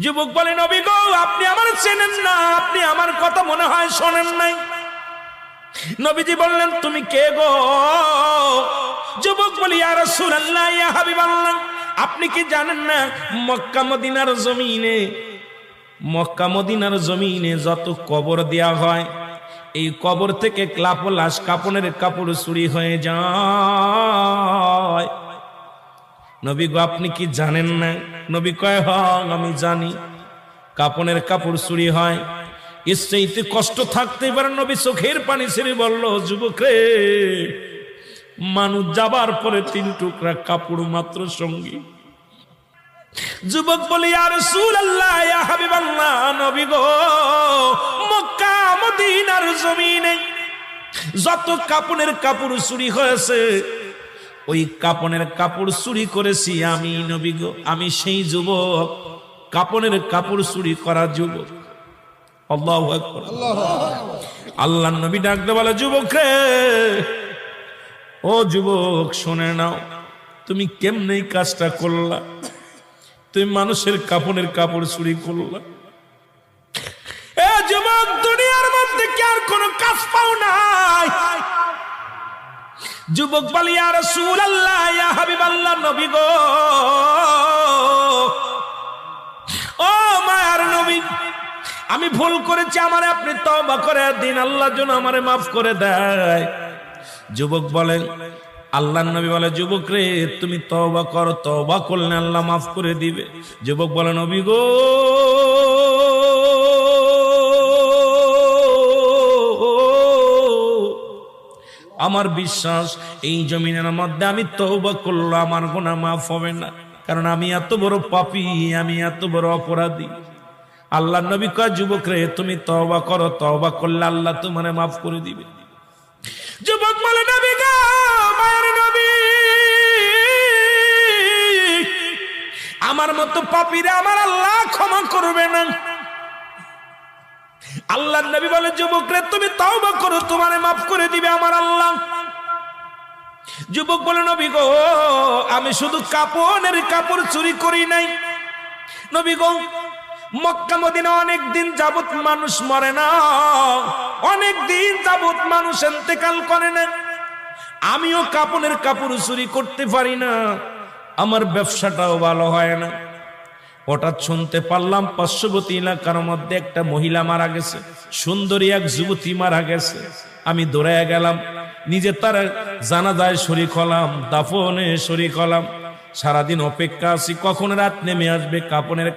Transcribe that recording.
যুবক বলে, নবী গো, আপনি আমার চেনেন না, আপনি আমার কথা মনে হয় শোনেন নাই। নবীজি বললেন, তুমি কে গো? যুবক বলি, ইয়া রাসূলুল্লাহ, ইয়া হাবিবাল্লাহ, আপনি কি জানেন না মক্কা মদিনার জমিনে যত কবর দেয়া হয়, এই কবর থেকে লাশ কাপনের কাপড় চুরি হয়ে যায়। নবী গো, আপনি কি জানেন না? নবী কয়, হ্যাঁ আমি জানি, কাপনের কাপড় চুরি হয়। এর চাইতে কষ্ট থাকতে পারে? নবী চোখের পানি ছেড়ে বলল, যুবক রে, মানুষ যাবার পরে 3 টুকরা কাপড় মাত্র সঙ্গী। যুবক বলে, ইয়া রাসূলুল্লাহ, ইয়া হাবিবাল্লাহ, নবী গো, মক্কা মদিনার জমিনে যত কাপনের কাপড় চুরি হয়েছে, ওই কাপনের কাপড় চুরি করেছি আমি, নবী গো, আমি সেই যুবক, কাপনের কাপড় চুরি করা যুবক। আল্লাহু আকবার। আল্লাহর নবী ডাকতে বলে, যুবক রে, ও যুবক, শুনে নাও, তুমি কেমনে এই কাজটা করলা? তুমি মানুষের কাপনের কাপড় চুরি করলা। এ যুবক, দুনিয়ার মধ্যে কি আর কোনো কাজ পাও নাই? যুবক বলে, ইয়া রাসূলুল্লাহ, ইয়া হাবিবাল্লাহ, নবী গো, ও মায়ার নবী, আমি ভুল করেছি, আমারে আপনি তওবা করে দিন, আল্লাহ যেন আমারে মাফ করে দেয়। যুবক বলে, আল্লাহর নবী বলে, যুবক রে, তুমি তওবা করো, তওবা করলে আল্লাহ মাফ করে দিবে। যুবক বলে, নবী গো, আমার বিশ্বাস এই জমিনের মধ্যে আমি তওবা করলে আমার গুনাহ মাফ হবে না, কারণ আমি এত বড় পাপী, আমি এত বড় অপরাধী। আল্লাহর নবী কয়, যুবক রে, তুমি তওবা করো, তওবা করলে আল্লাহ তোমারে মাফ করে দিবে। যুবক বলে, নবী গো, মায়ের নবী, আমার মতো পাপীরা আমার আল্লাহ ক্ষমা করবে না। আল্লাহর নবী বলে, যুবক রে, তুমি তওবা করো, তোমারে মাফ করে দিবে আমার আল্লাহ। যুবক বলে, নবী গো, আমি শুধু কাপনের কাপড় চুরি করি নাই। নবী গো, মক্কা মদিনা অনেক দিন যাবত মানুষ মরে না, অনেক দিন যাবত মানুষ ইন্তেকাল করে না, আমিও কাপনের কাপড় চুরি করতে পারি না, আমার ব্যবসাটাও ভালো হয় না। হঠাৎ শুনতে পারলাম পার্শ্ববর্তী এলাকার মধ্যে একটা মহিলা মারা গেছে, সুন্দরী এক যুবতী মারা গেছে। আমি দৌড়ায় গেলাম, নিজে তার জানাজায় শরীক হলাম, দাফনে শরীক হলাম। সারাদিন অপেক্ষা আছি কখন রাত নেমে আসবে, কাপনের